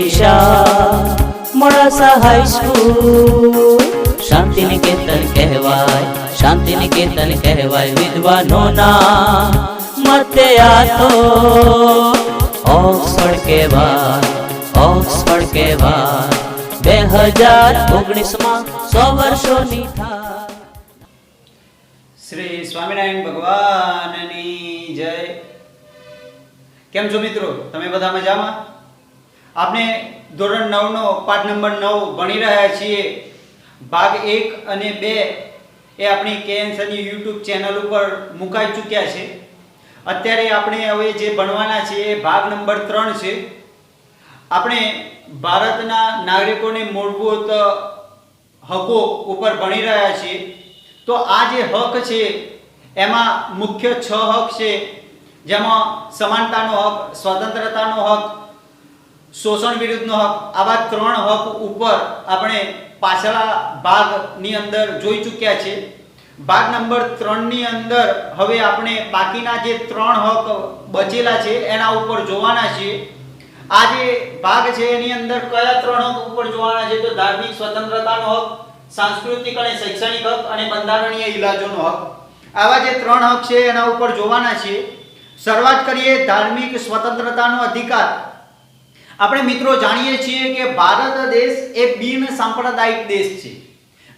દિશા Modasa high school શાંતિ નિકેતન કહેવાય, શાંતિ નિકેતન કહેવાય વિદ્વાનોના મતે આ તો ઓક્સફર્ડ કહેવાય, ઓક્સફર્ડ કહેવાય 2019 100 વર્ષોની થાય। શ્રી સ્વામિનારાયણ ભગવાનની જય। કેમ છો મિત્રો, તમે બધા મજામાં? આપણે ધોરણ 9 નો પાઠ નંબર 9 ભણી રહ્યા છીએ। ભાગ 1 અને 2 એ આપણી કેએનસની યુટ્યુબ ચેનલ ઉપર મુકાઈ ચૂક્યા છે। અત્યારે આપણે હવે જે ભણવાના છે એ ભાગ નંબર 3 છે। આપણે ભારતના નાગરિકોને મૂળભૂત હકો ઉપર ભણી રહ્યા છીએ। તો આ જે હક છે એમાં મુખ્ય 6 હક છે, જેમાં સમાનતાનો હક, સ્વતંત્રતાનો હક, શોષણ વિરુદ્ધનો હક, આવા 3 હક ઉપર આપણે પાછલા ભાગની અંદર જોઈ ચૂક્યા છે। ભાગ નંબર 3 ની અંદર હવે આપણે બાકીના જે 3 હક બચેલા છે એના ઉપર જોવાના છીએ। આ જે ભાગ છે એની અંદર કયા 3 હક ઉપર જોવાના છે? તો ધાર્મિક સ્વતંત્રતાનો હક, સાંસ્કૃતિક અને શૈક્ષણિક હક અને બંધારણીય ઇલાજોનો હક। આવા જે 3 હક છે એના ઉપર જોવાના છે। શરૂઆત કરીએ ધાર્મિક સ્વતંત્રતાનો અધિકાર। આપણે મિત્રો જાણીએ છીએ કે ભારત દેશ એ બિન સાંપ્રદાયિક દેશ છે।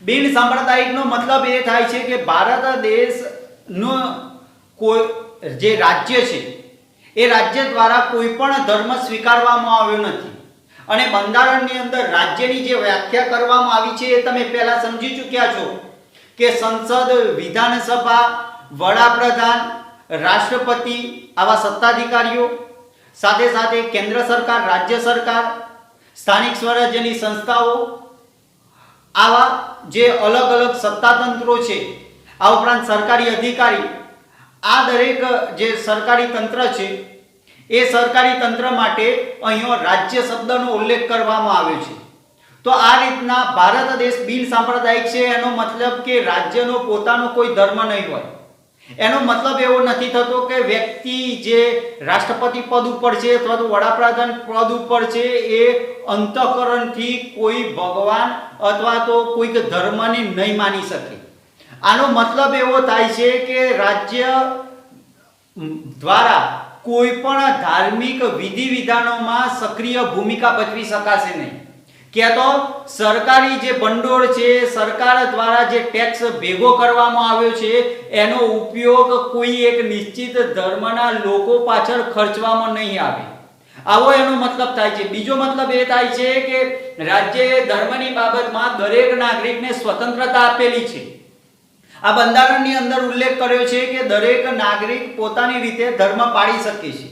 બિન સાંપ્રદાયિકનો મતલબ એ થાય છે કે ભારત દેશનો કોઈ જે રાજ્ય છે એ રાજ્ય દ્વારા કોઈ પણ ધર્મ સ્વીકારવામાં આવ્યો નથી અને બંધારણની અંદર રાજ્યની જે વ્યાખ્યા કરવામાં આવી છે એ તમે પહેલા સમજી ચૂક્યા છો કે સંસદ, વિધાનસભા, વડાપ્રધાન, રાષ્ટ્રપતિ આવા સત્તાધિકારીઓ, સાથે સાથે કેન્દ્ર સરકાર, રાજ્ય સરકાર, સ્થાનિક સ્વરાજ્યની સંસ્થાઓ, આવા જે અલગ અલગ સત્તાતંત્રો છે, આ ઉપરાંત સરકારી અધિકારી, આ દરેક જે સરકારી તંત્ર છે એ સરકારી તંત્ર માટે અહીંયા રાજ્ય શબ્દનો ઉલ્લેખ કરવામાં આવ્યો છે। તો આ રીતના ભારત દેશ બિન સાંપ્રદાયિક છે એનો મતલબ કે રાજ્યનો પોતાનો કોઈ ધર્મ નહીં હોય। એનો મતલબ એવો નથી થતો કે વ્યક્તિ જે રાષ્ટ્રપતિ પદ ઉપર છે અથવા તો વડાપ્રધાન પદ ઉપર છે એ અંતઃકરણથી કોઈ ભગવાન અથવા તો કોઈક ધર્મને નહીં માની શકે। આનો મતલબ એવો થાય છે કે રાજ્ય દ્વારા કોઈ પણ ધાર્મિક વિધિ વિધાનોમાં સક્રિય ભૂમિકા ભજવી શકાશે નહીં। કે તો સરકારી જે ભંડોળ છે, સરકાર દ્વારા જે ટેક્સ ભેગો કરવામાં આવ્યો છે એનો ઉપયોગ કોઈ એક નિશ્ચિત ધર્મના લોકો પાછળ ખર્ચવામાં નહીં આવે, આવો એનો મતલબ થાય છે। બીજો મતલબ એ થાય છે કે રાજ્યએ ધર્મની બાબતમાં દરેક નાગરિકને સ્વતંત્રતા આપેલી છે। આ બંધારણની અંદર ઉલ્લેખ કર્યો છે કે દરેક નાગરિક પોતાની રીતે ધર્મ પાળી શકે છે।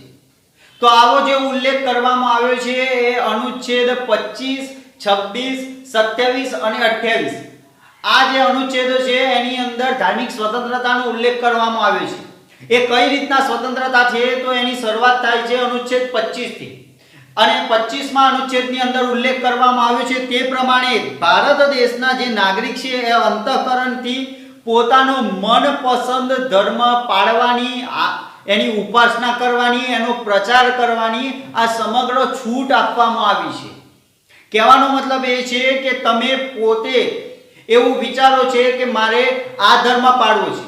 તો આવો જે ઉલ્લેખ કરવામાં આવ્યો છે એ અનુચ્છેદ 25, 26, 27 અને 28 આ જે અનુચ્છેદો છે એની અંદર ધાર્મિક સ્વતંત્રતાનો ઉલ્લેખ કરવામાં આવ્યો છે। એ કઈ રીતના સ્વતંત્રતા છે તો એની શરૂઆત થાય છે અનુચ્છેદ 25 થી અને 25મા અનુચ્છેદની અંદર ઉલ્લેખ કરવામાં આવ્યો છે તે પ્રમાણે ભારત દેશના જે નાગરિક છે એ અંતઃકરણથી પોતાનો મનપસંદ ધર્મ પાળવાની, એની ઉપાસના કરવાની, એનો પ્રચાર કરવાની આ સમગ્ર છૂટ આપવામાં આવી છે। કહેવાનો મતલબ એ છે કે તમે પોતે એવું વિચારો છે કે મારે આ ધર્મ પાળવો છે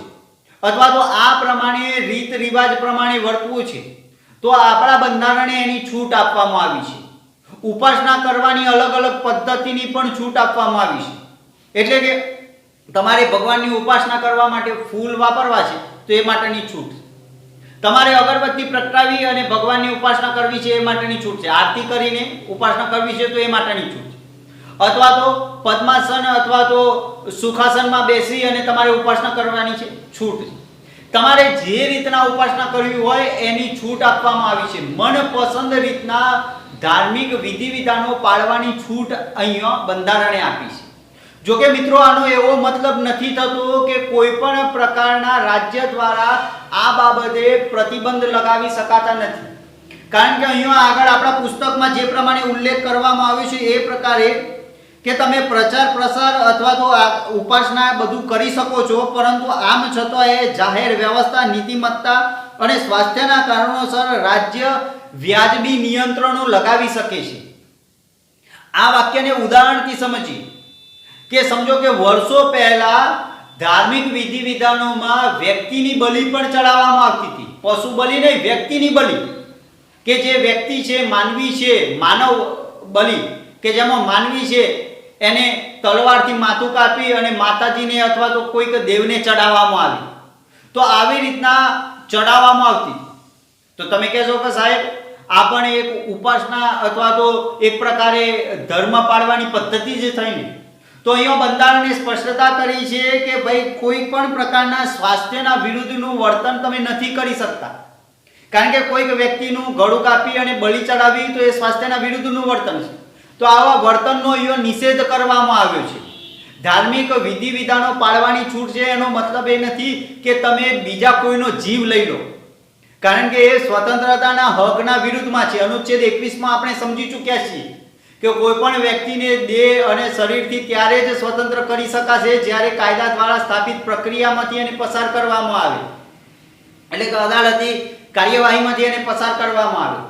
અથવા તો આ પ્રમાણે રીત રિવાજ પ્રમાણે વર્તવું છે તો આપણા બંધારણે એની છૂટ આપવામાં આવી છે। ઉપાસના કરવાની અલગ અલગ પદ્ધતિની પણ છૂટ આપવામાં આવી છે। એટલે કે તમારે ભગવાનની ઉપાસના કરવા માટે ફૂલ વાપરવા છે તો એ માટેની છૂટ, તમારે અગરબત્તી પ્રગટાવી અને ભગવાનની ઉપાસના કરવી છે એ માટેની છૂટ છે, આરતી કરીને ઉપાસના કરવી છે તો એ માટેની છૂટ છે, અથવા તો પદ્માસન અથવા તો સુખાસનમાં બેસી અને તમારે ઉપાસના કરવાની છે, છૂટ છે। તમારે જે રીતના ઉપાસના કરવી હોય એની છૂટ આપવામાં આવી છે। મનપસંદ રીતના ધાર્મિક વિધિ વિધાનો પાળવાની છૂટ અહીંયા બંધારણે આપી છે। જો કે મિત્રો આનો એવો મતલબ નથી થતો કે કોઈ પણ પ્રકારના રાજ્ય દ્વારા આ બાબતે પ્રતિબંધ લગાવી શકાતા નથી, કારણ કે અહીંયા આગળ આપણા પુસ્તકમાં જે પ્રમાણે ઉલ્લેખ કરવામાં આવ્યો છે એ પ્રકારે કે તમે પ્રચાર પ્રસાર અથવા તો ઉપાસના બધું કરી શકો છો, પરંતુ આમ છતાં એ જાહેર વ્યવસ્થા, નીતિમત્તા અને સ્વાસ્થ્યના કારણોસર રાજ્ય વ્યાજબી નિયંત્રણો લગાવી શકે છે। આ વાક્યને ઉદાહરણથી સમજીએ કે સમજો કે વર્ષો પહેલા ધાર્મિક વિધિ વિધાનોમાં વ્યક્તિની બલિ પણ ચડાવવામાં આવતી હતી, પશુ બલિ નહીં, વ્યક્તિની બલિ, કે જે વ્યક્તિ છે, માનવી છે, માનવ બલિ, કે જેમાં માનવી છે એને તલવારથી માથું કાપી અને માતાજીને અથવા તો કોઈક દેવને ચડાવવામાં આવી. તો આવી રીતના ચડાવવામાં આવતી. તો તમે કહેશો કે સાહેબ આ પણ એક ઉપાસના અથવા તો એક પ્રકારે ધર્મ પાળવાની પદ્ધતિ જ થઈ ને. તો અહીંયા બંધારણે સ્પષ્ટતા કરી છે કે ભાઈ કોઈ પણ પ્રકારના સ્વાસ્થ્યના વિરુદ્ધનું વર્તન તમે નથી કરી શકતા, કારણ કે કોઈક વ્યક્તિનું ગળું કાપી અને બલિ ચડાવી તો એ સ્વાસ્થ્યના વિરુદ્ધનું વર્તન છે. તો આવા વર્તનનો અહીંયા નિષેધ કરવામાં આવ્યો છે. ધાર્મિક વિધિ વિધાનો પાળવાની છૂટ છે એનો મતલબ એ નથી કે તમે બીજા કોઈનો જીવ લઈ લો, કારણ કે એ સ્વતંત્રતાના હકના વિરુદ્ધમાં છે. અનુચ્છેદ 21માં આપણે સમજી ચૂક્યા છીએ કે કોઈ પણ વ્યક્તિને દેહ અને શરીરથી ત્યારે જ સ્વતંત્ર કરી શકાશે જ્યારે કાયદા દ્વારા સ્થાપિત પ્રક્રિયામાંથી એને પસાર કરવામાં આવે, એટલે કે અદાલતી કાર્યવાહીમાંથી એને પસાર કરવામાં આવે.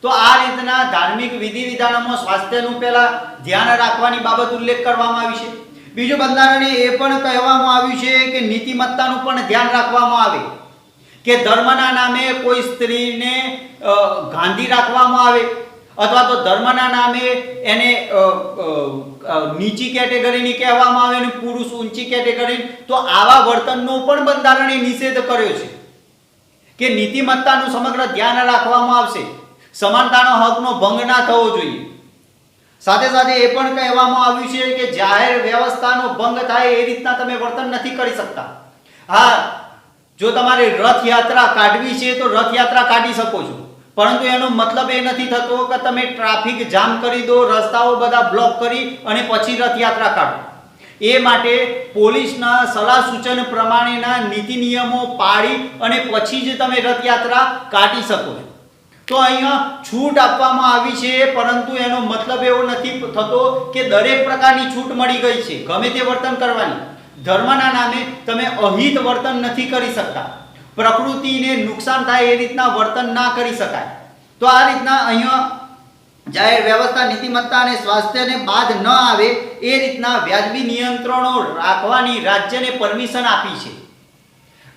તો આ રીતના ધાર્મિક વિધિ વિધાનોમાં સ્વાસ્થ્યનું પહેલા ધ્યાન રાખવાની બાબત ઉલ્લેખ કરવામાં આવી છે. બીજું બંધારણે એ પણ કહેવામાં આવ્યું છે કે નીતિમત્તાનું પણ ધ્યાન રાખવામાં આવે, કે ધર્મના નામે કોઈ સ્ત્રીને ગાંધી રાખવામાં આવે અથવા તો ધર્મના નામે એને નીચી કેટેગરીની કહેવામાં આવે અને પુરુષ ઊંચી કેટેગરી. તો આવા વર્તનનો પણ બંધારણે નિષેધ કર્યો છે કે નીતિમત્તાનું સમગ્ર ધ્યાન રાખવામાં આવશે, સમાનતાનો હકનો ભંગ ના થવો જોઈએ. સાથે સાથે એ પણ કહેવામાં આવ્યું છે કે જાહેર વ્યવસ્થાનો ભંગ થાય એ રીતના તમે વર્તન નથી કરી શકતા. હા, જો તમારે રથયાત્રા કાઢવી છે તો રથયાત્રા કાઢી શકો છો, પરંતુ એનો મતલબ એ નથી થતો કે તમે ટ્રાફિક જામ કરી દો, રસ્તાઓ બધા બ્લોક કરી અને પછી રથયાત્રા કાઢો. એ માટે પોલીસના સલાહ સૂચન પ્રમાણેના નીતિ નિયમો પાળી અને પછી જ તમે રથયાત્રા કાઢી શકો છો. તો અહીંયા છૂટ આપવામાં આવી છે, પરંતુ એનો મતલબ એવો નથી થતો કે દરેક પ્રકારની છૂટ મળી ગઈ છે ગમે તે વર્તન કરવાની. ધર્મના નામે તમે અહિત વર્તન નથી કરી શકતા, પ્રકૃતિને નુકસાન થાય એ રીતના વર્તન ના કરી શકાય. તો આ રીતના અહીંયા જાહેર વ્યવસ્થા, નીતિમત્તા અને સ્વાસ્થ્યને બાદ ન આવે એ રીતના વ્યાજબી નિયંત્રણો રાખવાની રાજ્યને પરમિશન આપી છે.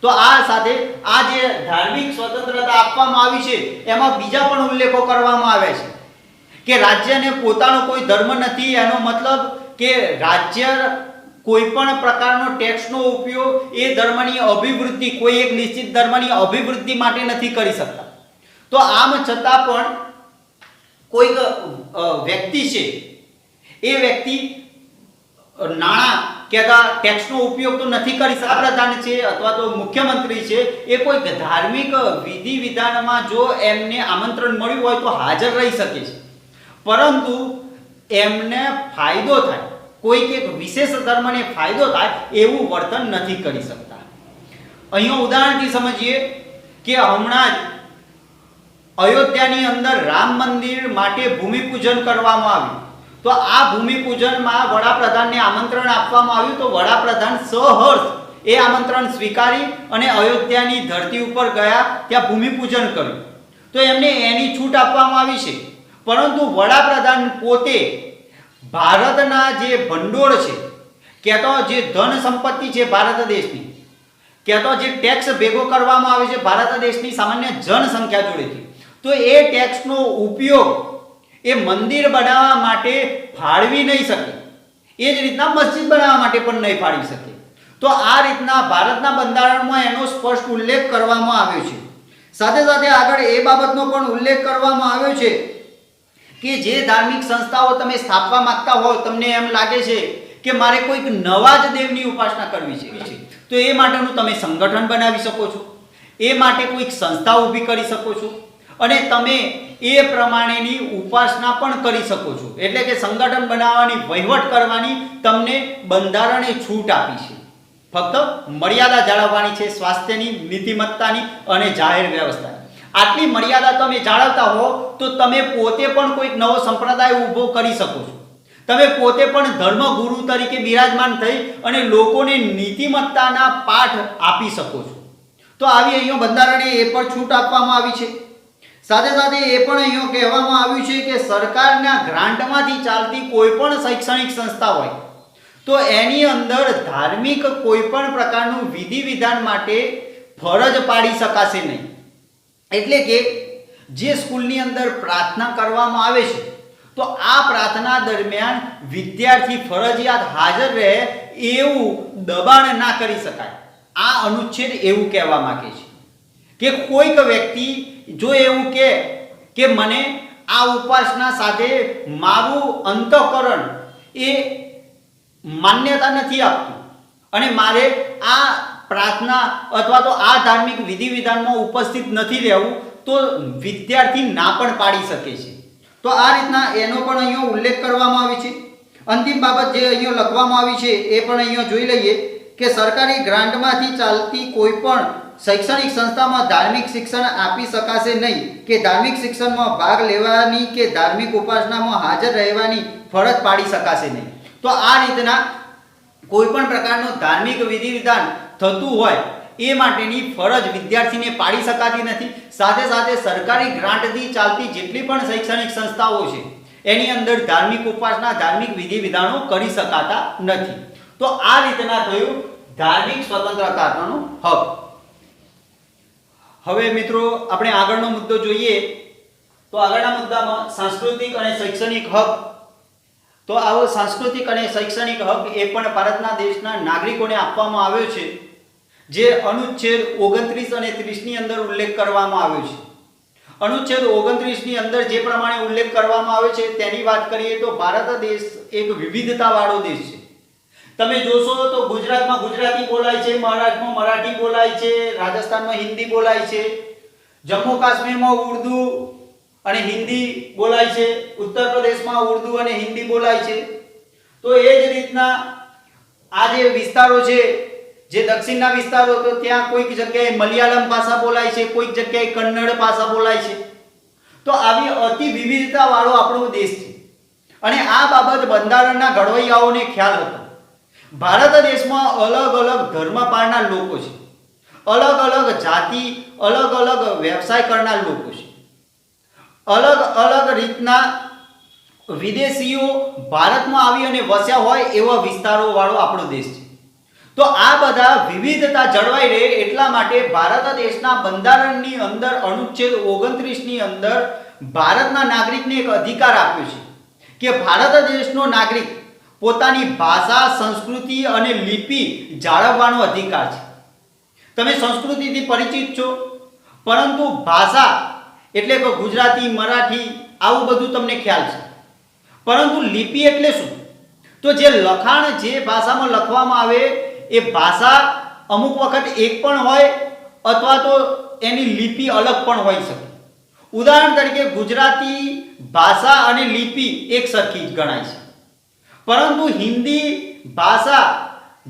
તો આ સાથે આ જે ધાર્મિક સ્વતંત્રતા આપવામાં આવી છે એમાં બીજા પણ ઉલ્લેખો કરવામાં આવ્યા છે કે રાજ્યને પોતાનો કોઈ ધર્મ નથી. એનો મતલબ કે રાજ્ય કોઈ પણ પ્રકારનો ટેક્સનો ઉપયોગ એ ધર્મની અભિવૃદ્ધિ, કોઈ એક નિશ્ચિત ધર્મની અભિવૃદ્ધિ માટે નથી કરી શકતા. તો આમ છતાં પણ કોઈક વ્યક્તિ છે, એ વ્યક્તિ નાણાં કે ટેક્સનો ઉપયોગ તો નથી કરી શકતા. પ્રધાન છે અથવા તો મુખ્યમંત્રી છે, એ કોઈક ધાર્મિક વિધિ વિધાનમાં જો એમને આમંત્રણ મળ્યું હોય તો હાજર રહી શકે છે, પરંતુ એમને ફાયદો થાય, કોઈક એક વિશેષ ધર્મને ફાયદો થાય એવું વર્તન નથી કરી શકતા. અહીંયા ઉદાહરણથી સમજીએ કે હમણાં જ અયોધ્યાની અંદર રામ મંદિર માટે ભૂમિપૂજન કરવામાં આવ્યું. તો આ ભૂમિપૂજનમાં વડાપ્રધાનને આમંત્રણ આપવામાં આવ્યું. તો વડાપ્રધાન સહર્ષ એ આમંત્રણ સ્વીકારી અને અયોધ્યાની ધરતી ઉપર ગયા, ત્યાં ભૂમિપૂજન કર્યું. તો એમને એની છૂટ આપવામાં આવી છે, પરંતુ વડાપ્રધાન પોતે ભારતના જે ભંડોળ છે, કે તો જે ધન સંપત્તિ છે ભારત દેશની, કે તો જે ટેક્સ ભેગો કરવામાં આવે છે ભારત દેશની સામાન્ય જનસંખ્યા જોડેથી, તો એ ટેક્સનો ઉપયોગ એ મંદિર બનાવવા માટે ફાળવી નહીં શકે. એ જ રીતના મસ્જિદ બનાવવા માટે પણ નહીં ફાળવી શકે. તો આ રીતના ભારતના બંધારણમાં એનો સ્પષ્ટ ઉલ્લેખ કરવામાં આવ્યો છે. સાથે સાથે આગળ એ બાબતનો પણ ઉલ્લેખ કરવામાં આવ્યો છે કે જે ધાર્મિક સંસ્થાઓ તમે સ્થાપવા માંગતા હો, તમને એમ લાગે છે કે મારે કોઈક નવા જ દેવની ઉપાસના કરવી છે, તો એ માટેનું તમે સંગઠન બનાવી શકો છો, એ માટે કોઈક સંસ્થા ઊભી કરી શકો છો અને તમે એ પ્રમાણેની ઉપાસના પણ કરી શકો છો. એટલે કે સંગઠન બનાવવાની, વહીવટ કરવાની તમને બંધારણે છૂટ આપી છે. ફક્ત મર્યાદા જાળવવાની છે, સ્વાસ્થ્યની, નીતિમત્તાની અને જાહેર વ્યવસ્થાની. આટલી મર્યાદા તમે જાળવતા હો તો તમે પોતે પણ કોઈક નવો સંપ્રદાય ઊભો કરી શકો છો. તમે પોતે પણ ધર્મગુરુ તરીકે બિરાજમાન થઈ અને લોકોને નીતિમત્તાના પાઠ આપી શકો છો. તો આવી અહીંયા બંધારણે એ પણ છૂટ આપવામાં આવી છે. સાથે સાથે એ પણ અહીંયા કહેવામાં આવ્યું છે કે સરકારના ગ્રાન્ટમાંથી ચાલતી કોઈ પણ શૈક્ષણિક સંસ્થા હોય તો એની અંદર ધાર્મિક કોઈ પણ પ્રકારનું વિધિ વિધાન માટે ફરજ પાડી શકાશે નહીં. એટલે કે જે સ્કૂલની અંદર પ્રાર્થના કરવામાં આવે છે તો આ પ્રાર્થના દરમિયાન વિદ્યાર્થી ફરજિયાત હાજર રહે એવું દબાણ ના કરી શકાય. આ અનુચ્છેદ એવું કહેવા માંગે છે કે કોઈક વ્યક્તિ જો એવું કે મને આ ઉપાસના સાથે મારું અંતઃકરણ એ માન્યતા નથી આપતું અને મારે આ પ્રાર્થના અથવા તો આ ધાર્મિક વિધિ વિધાનમાં ઉપસ્થિત નથી રહેવું, તો વિદ્યાર્થી ના પણ પાડી શકે છે. તો આ રીતના એનો પણ અહીંયા ઉલ્લેખ કરવામાં આવે છે. અંતિમ બાબત જે અહીંયા લખવામાં આવી છે એ પણ અહીંયા જોઈ લઈએ કે સરકારી ગ્રાન્ટમાંથી ચાલતી કોઈ પણ શૈક્ષણિક સંસ્થામાં ધાર્મિક શિક્ષણ આપી શકાશે નહીં કે ધાર્મિક શિક્ષણમાં ભાગ લેવાની કે ધાર્મિક ઉપાસનામાં હાજર રહેવાની ફરજ પાડી શકાશે નહીં. તો આ રીતના કોઈ પણ પ્રકારનું ધાર્મિક વિધિ વિધાન થતું હોય એ માટેની ફરજ વિદ્યાર્થીને પાડી શકાતી નથી. સાથે સાથે સરકારી ગ્રાન્ટથી ચાલતી જેટલી પણ શૈક્ષણિક સંસ્થાઓ છે એની અંદર ધાર્મિક ઉપાસના ધાર્મિક વિધિ વિધાનો કરી શકાતા નથી. તો આ રીતના થયું ધાર્મિક સ્વતંત્રતાનો હક. હવે મિત્રો આપણે આગળનો મુદ્દો જોઈએ તો આગળના મુદ્દામાં સાંસ્કૃતિક અને શૈક્ષણિક હક. તો આવો સાંસ્કૃતિક અને શૈક્ષણિક હક એ પણ ભારતના દેશના નાગરિકોને આપવામાં આવ્યો છે, જે અનુચ્છેદ 29 અને 30 ની અંદર ઉલ્લેખ કરવામાં આવ્યો છે. અનુચ્છેદ 29 ની અંદર જે પ્રમાણે ઉલ્લેખ કરવામાં આવ્યો છે તેની વાત કરીએ તો ભારત દેશ એક વિવિધતાવાળો દેશ છે. તમે જોશો તો ગુજરાતમાં ગુજરાતી બોલાય છે, મહારાષ્ટ્રમાં મરાઠી બોલાય છે, રાજસ્થાનમાં હિન્દી બોલાય છે, જમ્મુ કાશ્મીરમાં ઉર્દુ અને હિન્દી બોલાય છે, ઉત્તર પ્રદેશમાં ઉર્દુ અને હિન્દી બોલાય છે. તો એ જ રીતના આ જે વિસ્તારો છે, જે દક્ષિણના વિસ્તારો, તો ત્યાં કોઈક જગ્યાએ મલયાલમ ભાષા બોલાય છે, કોઈક જગ્યાએ કન્નડ ભાષા બોલાય છે. તો આવી અતિ વિવિધતા વાળો આપણો દેશ છે અને આ બાબત બંધારણના ઘડવૈયાઓને ખ્યાલ હતો. ભારત દેશમાં અલગ અલગ ધર્મ પાળનાર લોકો છે, અલગ અલગ જાતિ, અલગ અલગ વ્યવસાય કરનાર લોકો છે, અલગ અલગ રીતના વિદેશીઓ ભારતમાં આવી અને વસ્યા હોય એવા વિસ્તારો વાળો આપણો દેશ છે. તો આ બધા વિવિધતા જળવાઈ રહે એટલા માટે ભારત દેશના બંધારણની અંદર અનુચ્છેદ 29 ની અંદર ભારતના નાગરિકને એક અધિકાર આપ્યો છે કે ભારત દેશનો નાગરિક પોતાની ભાષા, સંસ્કૃતિ અને લિપિ જાળવવાનો અધિકાર છે. તમે સંસ્કૃતિથી પરિચિત છો, પરંતુ ભાષા એટલે કે ગુજરાતી, મરાઠી આવું બધું તમને ખ્યાલ છે, પરંતુ લિપિ એટલે શું? તો જે લખાણ જે ભાષામાં લખવામાં આવે એ ભાષા અમુક વખત એક પણ હોય અથવા તો એની લિપિ અલગ પણ હોઈ શકે. ઉદાહરણ તરીકે ગુજરાતી ભાષા અને લિપિ એક સરખી જ ગણાય છે, પરંતુ હિન્દી ભાષા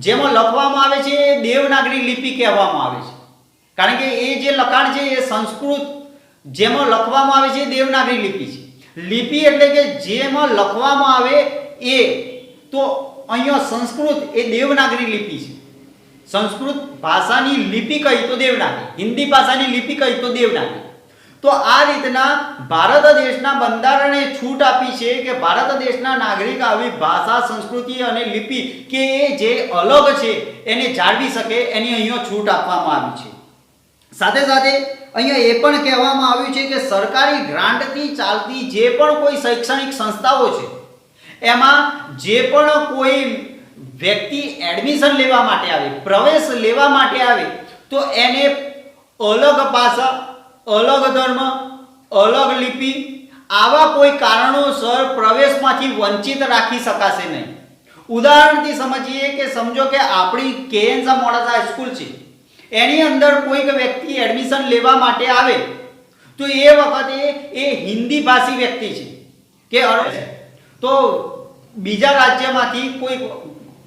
જેમાં લખવામાં આવે છે એ દેવનાગરી લિપિ કહેવામાં આવે છે, કારણ કે એ જે લખાણ છે એ સંસ્કૃત જેમાં લખવામાં આવે છે દેવનાગરી લિપિ છે. લિપિ એટલે કે જેમાં લખવામાં આવે એ, તો અહીંયા સંસ્કૃત એ દેવનાગરી લિપિ છે. સંસ્કૃત ભાષાની લિપિ કઈ તો દેવનાગરી, હિન્દી ભાષાની લિપિ કઈ તો દેવનાગરી. તો આ રીતના ભારત દેશના બંધારણે છૂટ આપી છે કે ભારત દેશના નાગરિક આવી ભાષા, સંસ્કૃતિ અને લિપિ કે એ જે અલગ છે એને જાળવી શકે એની અહીંયા છૂટ આપવામાં આવી છે. સાથે સાથે અહીંયા એ પણ કહેવામાં આવ્યું છે કે સરકારી ગ્રાન્ટથી ચાલતી જે પણ કોઈ શૈક્ષણિક સંસ્થાઓ છે એમાં જે પણ કોઈ વ્યક્તિ એડમિશન લેવા માટે આવે, પ્રવેશ લેવા માટે આવે, તો એને અલગ ભાષા, અલગ ધર્મ, અલગ લિપિ આવા કોઈ કારણોસર પ્રવેશમાંથી વંચિત રાખી શકાશે નહીં. ઉદાહરણથી સમજીએ કે સમજો કે આપણી કેએનસા મોડાસા હાઈસ્કૂલ છે, એની અંદર કોઈક વ્યક્તિ એડમિશન લેવા માટે આવે તો એ વખતે એ હિન્દી ભાષી વ્યક્તિ છે કે તો બીજા રાજ્યમાંથી કોઈ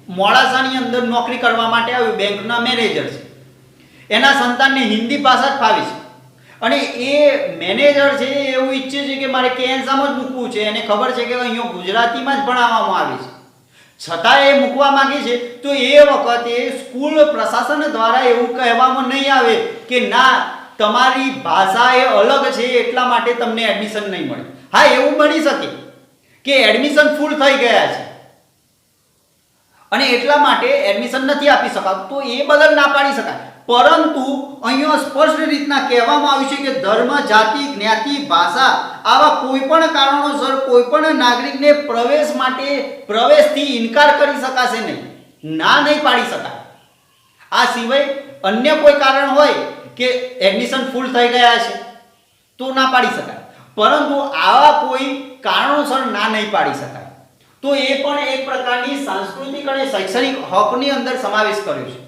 મોડાસાની અંદર નોકરી કરવા માટે આવ્યું, બેંકના મેનેજર છે, એના સંતાનને હિન્દી ભાષા જ ફાવે છે અને એ મેનેજર છે એવું ઈચ્છે છે કે મારે કેએનસામાં જ મૂકવું છે, એને ખબર છે કે અહીંયા ગુજરાતીમાં જ ભણાવવામાં આવે છે, છતાં એ મૂકવા માંગે છે, તો એ વખતે સ્કૂલ પ્રશાસન દ્વારા એવું કહેવામાં નહીં આવે કે ના, તમારી ભાષા એ અલગ છે એટલા માટે તમને એડમિશન નહીં મળે. હા, એવું બની શકે કે એડમિશન ફૂલ થઈ ગયા છે અને એટલા માટે એડમિશન નથી આપી શકાતું, તો એ બદલ ના પાડી શકાય. પરંતુ અહીંયા સ્પષ્ટ રીતના કહેવામાં આવ્યું છે કે ધર્મ, જાતિ, જ્ઞાતિ, ભાષા આવા કોઈ પણ કારણોસર કોઈ પણ નાગરિકને પ્રવેશથી ઇનકાર કરી શકાશે નહીં, ના નહીં પાડી શકાય. આ સિવાય અન્ય કોઈ કારણ હોય કે એડમિશન ફૂલ થઈ ગયા છે તો ના પાડી શકાય, પરંતુ આવા કોઈ કારણોસર ના નહીં પાડી શકાય. તો એ પણ એક પ્રકારની સાંસ્કૃતિક અને શૈક્ષણિક હકની અંદર સમાવેશ કર્યો છે.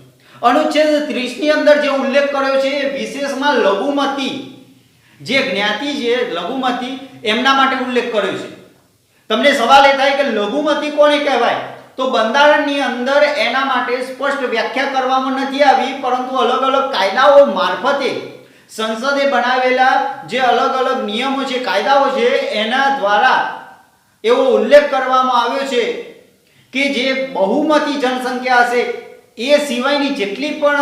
અનુચ્છેદ 30 ની અંદર જે ઉલ્લેખ કર્યો છે એ વિશેષમાં લઘુમતી જે જ્ઞાતિ છે, લઘુમતી એમના માટે ઉલ્લેખ કર્યો છે. તમને સવાલ એ થાય કે લઘુમતી કોને કહેવાય? તો બંધારણની અંદર એના માટે સ્પષ્ટ વ્યાખ્યા કરવામાં નથી આવી, પરંતુ અલગ અલગ કાયદાઓ મારફતે સંસદે બનાવેલા જે અલગ અલગ નિયમો છે, કાયદાઓ છે, એના દ્વારા એવો ઉલ્લેખ કરવામાં આવ્યો છે કે જે બહુમતી જનસંખ્યા હશે એ સિવાયની જેટલી પણ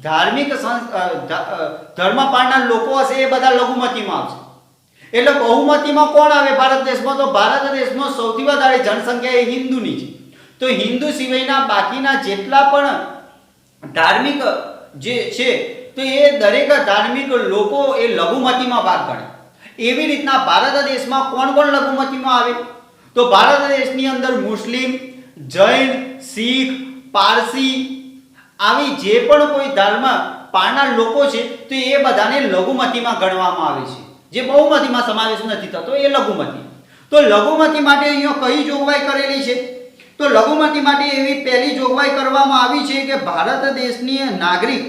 ધાર્મિક ધર્મ પાળનાર લોકો હશે એ બધા લઘુમતીમાં આવશે. એટલે બહુમતીમાં કોણ આવે ભારત દેશમાં? તો ભારત દેશમાં સૌથી વધારે જનસંખ્યા એ હિન્દુની છે. તો હિન્દુ સિવાયના બાકીના જેટલા પણ ધાર્મિક જે છે તો એ દરેક ધાર્મિક લોકો એ લઘુમતીમાં ભાગ ગણે. એવી રીતના ભારત દેશમાં કોણ કોણ લઘુમતીમાં આવે? તો ભારત દેશની અંદર મુસ્લિમ, જૈન, શીખ, પારસી આવી જે પણ કોઈ ધર્મ પાળનાર લોકો છે તો એ બધાને લઘુમતીમાં ગણવામાં આવે છે. જે બહુમતીમાં સમાવેશ નથી થતો એ લઘુમતી. તો લઘુમતી માટે અહીંયા કઈ જોગવાઈ કરેલી છે? તો લઘુમતી માટે એવી પહેલી જોગવાઈ કરવામાં આવી છે કે ભારત દેશની નાગરિક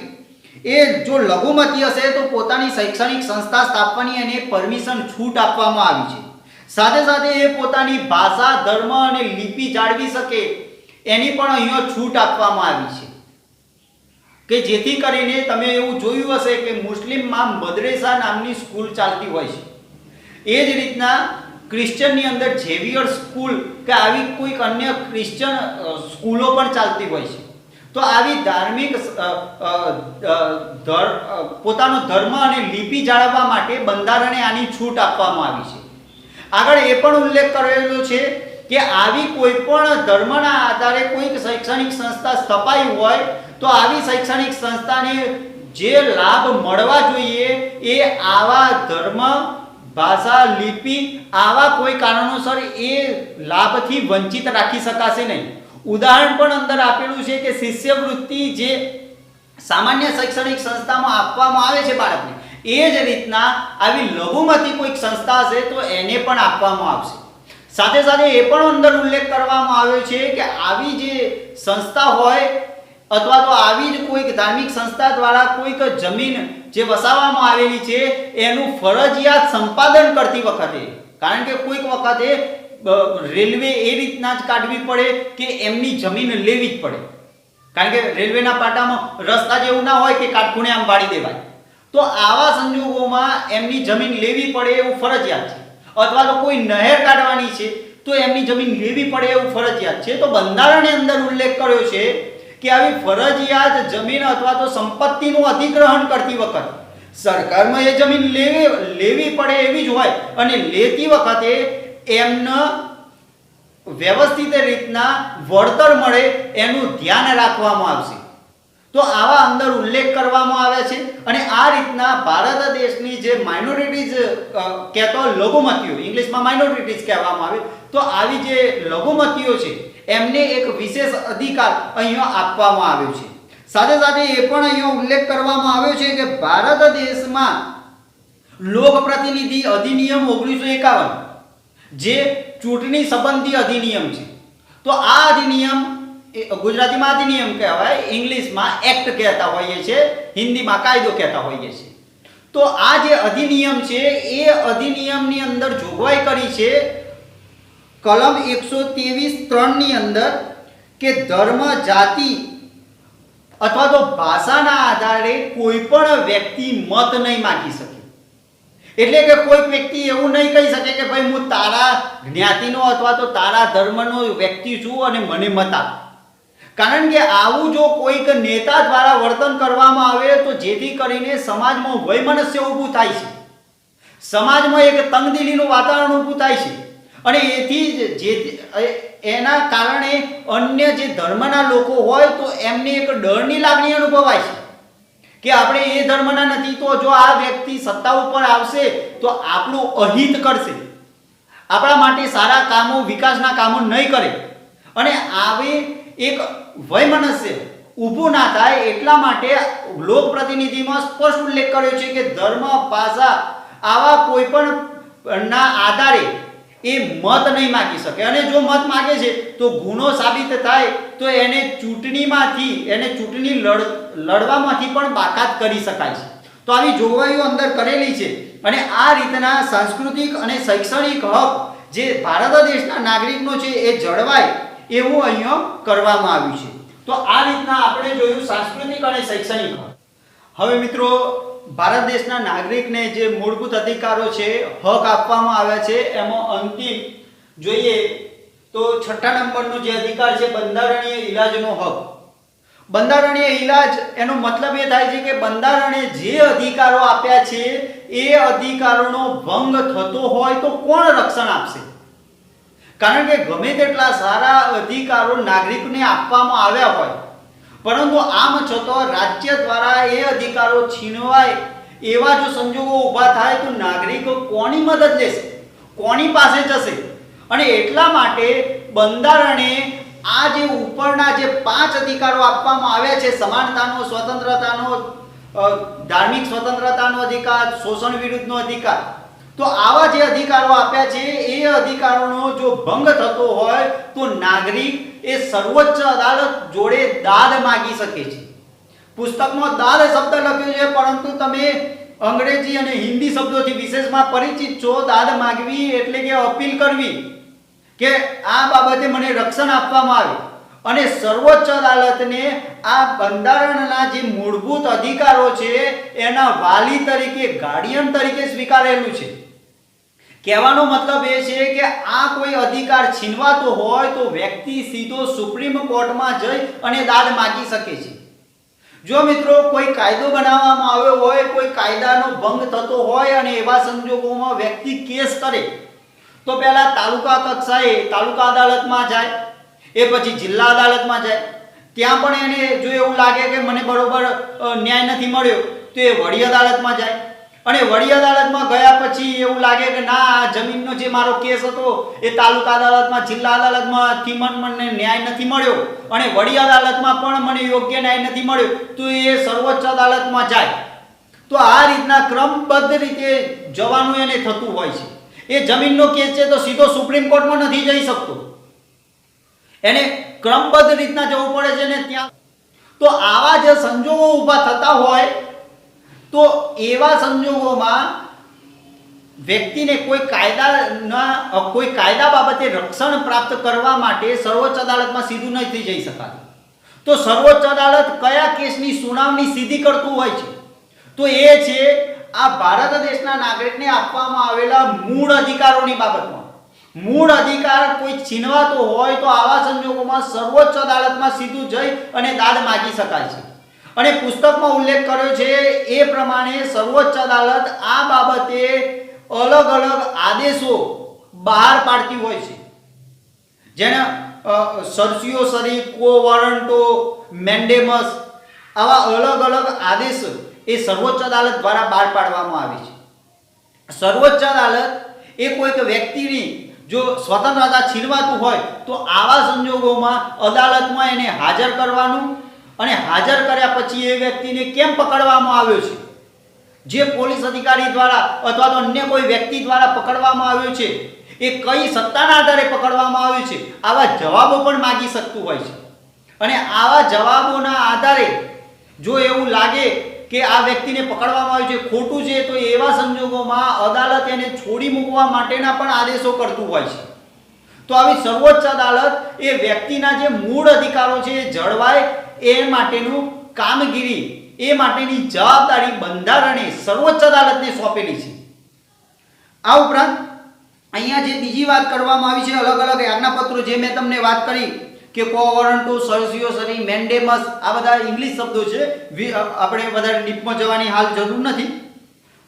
એ જો લઘુમતી હશે તો પોતાની શૈક્ષણિક સંસ્થા સ્થાપવાની એને પરમિશન છૂટ આપવામાં આવી છે. સાથે સાથે એ પોતાની ભાષા, ધર્મ અને લિપિ જાળવી શકે એની પણ અહીંયા છૂટ આપવામાં આવી છે કે જેથી કરીને તમે એવું જોયું હશે કે મુસ્લિમમાં મદરેસા નામની સ્કૂલ ચાલતી હોય છે. એ જ રીતના ક્રિશ્ચનની અંદર ઝેવિયર સ્કૂલ કે આવી કોઈક અન્ય ક્રિશ્ચન સ્કૂલો પણ ચાલતી હોય છે. તો આવી ધાર્મિક પોતાનો ધર્મ અને લિપિ જાળવવા માટે બંધારણે આની છૂટ આપવામાં આવી છે. આગળ એ પણ ઉલ્લેખ કરેલો છે કે આવી કોઈ પણ ધર્મના આધારે કોઈક શૈક્ષણિક સંસ્થા સ્થપાઈ હોય તો આવી શૈક્ષણિક સંસ્થાને જે લાભ મળવા જોઈએ એ આવા ધર્મ, ભાષા, લિપિ આવા કોઈ કારણોસર એ લાભથી વંચિત રાખી શકાશે નહીં. ઉદાહરણ પણ અંદર આપેલું છે કે શિષ્યવૃત્તિ જે સામાન્ય શૈક્ષણિક સંસ્થામાં આપવામાં આવે છે બાળકને, એ જ રીતના આવી લઘુમતી કોઈક સંસ્થા હશે તો એને પણ આપવામાં આવશે. સાથે સાથે એ પણ અંદર ઉલ્લેખ કરવામાં આવ્યો છે કે આવી જે સંસ્થા હોય અથવા તો આવી જ કોઈક ધાર્મિક સંસ્થા દ્વારા કોઈક જમીન જે વસાવવામાં આવેલી છે એનું ફરજિયાત સંપાદન કરતી વખતે, કારણ કે કોઈક વખતે રેલવે એ રીતના જ કાઢવી પડે કે એમની જમીન લેવી જ પડે, કારણ કે રેલવેના પાટામાં રસ્તા જેવું ના હોય કે કાટખૂણે આમ વાળી દેવાય. તો આવા સંજોગોમાં એમની જમીન લેવી પડે એવું ફરજિયાત છે. અથવા તો કોઈ નહેર કાઢવાની છે તો એમની જમીન લેવી પડે એવું ફરજિયાત છે. તો બંધારણની અંદર ઉલ્લેખ કર્યો છે કે આવી ફરજિયાત જમીન અથવા તો સંપત્તિનું અધિગ્રહણ કરતી વખતે સરકારમાં એ જમીન લેવી પડે એવી જ હોય અને લેતી વખતે એમને વ્યવસ્થિત રીતના વળતર મળે એનું ધ્યાન રાખવામાં આવશે. તો આવા અંદર ઉલ્લેખ કરવામાં આવ્યા છે. અને આ રીતના ભારત દેશની જે માઇનોરિટીઝ કહેતો લઘુમતીઓ, ઇંગ્લિશમાં માઇનોરિટીઝ કહેવામાં આવે, તો આવી જે લઘુમતીઓ છે એમને એક વિશેષ અધિકાર અહીંયા આપવામાં આવ્યો છે. સાથે સાથે એ પણ અહીંયા ઉલ્લેખ કરવામાં આવ્યો છે કે ભારત દેશમાં લોક પ્રતિનિધિ અધિનિયમ 1951 જે ચૂંટણી સંબંધી અધિનિયમ છે, તો આ અધિનિયમ ગુજરાતીમાં અધિનિયમ કહેવાય, ઇંગ્લિશમાં એક્ટ કહેતા હોઈએ છે, હિન્દીમાં કાયદો કહેતા હોઈએ છે. તો આ જે અધિનિયમ છે એ અધિનિયમની અંદર જોગવાઈ કરી છે કલમ 123(3) ની અંદર કે ધર્મ, જાતિ અથવા તો ભાષાના આધારે કોઈ પણ વ્યક્તિ મત નહીં માંગી શકે. એટલે કે કોઈ વ્યક્તિ એવું નહીં કહી શકે કે ભાઈ હું તારા જ્ઞાતિનો અથવા તો તારા ધર્મનો વ્યક્તિ છું અને મને મત આપ. કારણ કે આવું જો કોઈક નેતા દ્વારા વર્તન કરવામાં આવે તો જેથી કરીને સમાજમાં વૈમનસ્ય ઊભું થાય છે, સમાજમાં એક તંગદિલીનું વાતાવરણ ઊભું થાય છે અને એથી જે એના કારણે અન્ય જે ધર્મના લોકો હોય તો એમને એક ડરની લાગણી અનુભવાય છે કે આપણે એ ધર્મના નથી, તો જો આ વ્યક્તિ સત્તા ઉપર આવશે તો આપણું અહિત કરશે, આપણા માટે સારા કામો વિકાસના કામો નહીં કરે અને આવી એક વૈમનસ્ય ઊભું ના થાય એટલા માટે લોકપ્રતિનિધિમાં સ્પષ્ટ ઉલ્લેખ કર્યો છે કે ધર્મ ભાષા આવા કોઈ પણ ના આધારે એ મત નહીં માગી શકે અને જો મત માગે છે તો ગુનો સાબિત થાય તો એને ચૂંટણી લડવામાંથી પણ બાકાત કરી શકાય છે. તો આવી જોગવાઈઓ અંદર કરેલી છે અને આ રીતના સાંસ્કૃતિક અને શૈક્ષણિક હક જે ભારત દેશના નાગરિકનો છે એ જળવાય એવું અહીંયા કરવામાં આવ્યું છે. તો આ રીતના આપણે જોયું સાંસ્કૃતિક અને શૈક્ષણિક હક. હવે મિત્રો, ભારત દેશના નાગરિકને જે મૂળભૂત અધિકારો છે, હક આપવામાં આવ્યા છે, એમાં અંતિમ જોઈએ તો 6 નંબરનો જે અધિકાર છે બંધારણીય ઇલાજનો હક. બંધારણીય ઇલાજ એનો મતલબ એ થાય છે કે બંધારણે જે અધિકારો આપ્યા છે એ અધિકારોનો ભંગ થતો હોય તો કોણ રક્ષણ આપશે? કારણ કે ગમે તેટલા સારા અધિકારો નાગરિકને આપવામાં આવ્યા હોય પરંતુ આમ છતાં રાજ્ય દ્વારા એ અધિકારો છીનવાય એવા જો સંજોગો ઊભા થાય તો નાગરિકો કોની મદદ લેશે, કોની પાસે જશે? અને એટલા માટે બંધારણે આ જે ઉપરના જે 5 અધિકારો આપવામાં આવ્યા છે, સમાનતાનો, સ્વતંત્રતાનો, ધાર્મિક સ્વતંત્રતાનો અધિકાર, શોષણ વિરુદ્ધનો અધિકાર, તો આવા જે અધિકારો આપ્યા છે એ અધિકારોનો જો ભંગ થતો હોય તો નાગરિક એ સર્વોચ્ચ અદાલત જોડે દાદ માગી શકે છે. પુસ્તકમાં દાદ શબ્દ લખ્યો છે પરંતુ તમે અંગ્રેજી અને હિન્દી શબ્દોથી વિશેષમાં પરિચિત છો. દાદ માગવી એટલે કે અપીલ કરવી કે આ બાબતે મને રક્ષણ આપવામાં આવે અને સર્વોચ્ચ અદાલતને આ બંધારણના જે મૂળભૂત અધિકારો છે એના વાલી તરીકે, ગાર્ડિયન તરીકે સ્વીકારેલું છે. કહેવાનો મતલબ એ છે કે આ કોઈ અધિકાર છીનવાતો હોય તો વ્યક્તિ સીધો સુપ્રીમ કોર્ટમાં જઈ અને દાદ માગી શકે છે. જો મિત્રો કોઈ કાયદો બનાવવામાં આવ્યો હોય, કોઈ કાયદાનો ભંગ થતો હોય અને એવા સંજોગોમાં વ્યક્તિ કેસ કરે તો પહેલા તાલુકા કક્ષાએ તાલુકા અદાલતમાં જાય, એ પછી જિલ્લા અદાલતમાં જાય. ત્યાં પણ એને જો એવું લાગે કે મને બરોબર ન્યાય નથી મળ્યો તો એ વડી અદાલતમાં જાય અને વડી અદાલતમાં ગયા પછી એવું લાગે કે ના, આ જમીનનો જે મારો કેસ હતો એ તાલુકા અદાલતમાં, જિલ્લા અદાલતમાંથી મને ન્યાય નથી મળ્યો અને વડી અદાલતમાં પણ મને યોગ્ય ન્યાય નથી મળ્યો તો એ સર્વોચ્ચ અદાલતમાં જાય. તો આ રીતના ક્રમબદ્ધ રીતે જવાનું એને થતું હોય છે. એ જમીનનો કેસ છે તો સીધો સુપ્રીમ કોર્ટમાં નથી જઈ શકતો, એને ક્રમબદ્ધ રીતના જવું પડે છે ને ત્યાં. તો આવા જે સંજોગો ઊભા થતા હોય તો એવા સંજોગોમાં વ્યક્તિને કોઈ કાયદા બાબતે રક્ષણ પ્રાપ્ત કરવા માટે સર્વોચ્ચ અદાલતમાં સીધું નથી જઈ શકાતું. તો સર્વોચ્ચ અદાલત કયા કેસની સુનાવણી સીધી કરતું હોય છે? તો એ છે આ ભારત દેશના નાગરિકને આપવામાં આવેલા મૂળ અધિકારોની બાબતમાં. મૂળ અધિકાર કોઈ છીનવાતો હોય તો આવા સંજોગોમાં સર્વોચ્ચ અદાલતમાં સીધું જઈ અને દાદ માગી શકાય છે. અને પુસ્તકમાં ઉલ્લેખ કર્યો છે એ પ્રમાણે સર્વોચ્ચ અદાલત આ બાબતે અલગ અલગ આદેશો બહાર પાડતી હોય છે, જેને સર્સિયોસરી, કો વોરંટો, મેન્ડેમસ, આવા અલગ અલગ આદેશ એ સર્વોચ્ચ અદાલત દ્વારા બહાર પાડવામાં આવે છે. સર્વોચ્ચ અદાલત એ કોઈક વ્યક્તિની જો સ્વતંત્રતા છીનવાતું હોય તો આવા સંજોગોમાં અદાલતમાં એને હાજર કરવાનું અને હાજર કર્યા પછી એ વ્યક્તિને કેમ પકડવામાં આવ્યો છે, જે પોલીસ અધિકારી દ્વારા અથવા તો અન્ય કોઈ વ્યક્તિ દ્વારા પકડવામાં આવ્યો છે, એ કઈ સત્તાના આધારે પકડવામાં આવ્યો છે, આવા જવાબો પણ માગી શકતું હોય છે. અને આવા જવાબોના આધારે જો એવું લાગે કે આ વ્યક્તિને પકડવામાં આવ્યું છે, ખોટું છે, તો એવા સંજોગોમાં અદાલત એને છોડી મૂકવા માટેના પણ આદેશો કરતું હોય છે. તો આવી સર્વોચ્ચ અદાલત એ વ્યક્તિના જે મૂળ અધિકારો છે એ જળવાય એ માટેનું કામગીરી, એ માટેની જવાબદારી બંધારણે સર્વોચ્ચ અદાલતને સોંપેલી છે. આ ઉપરાંત અહીંયા જે બીજી વાત કરવામાં આવી છે, અલગ અલગ આજ્ઞાપત્રો, જે મેં તમને વાત કરી કે કોવરન્ટો, સર્સિયોસરી, મેન્ડેમસ, આ બધા ઇંગ્લિશ શબ્દો છે, આપણે વધારે ડીપમાં જવાની હાલ જરૂર નથી.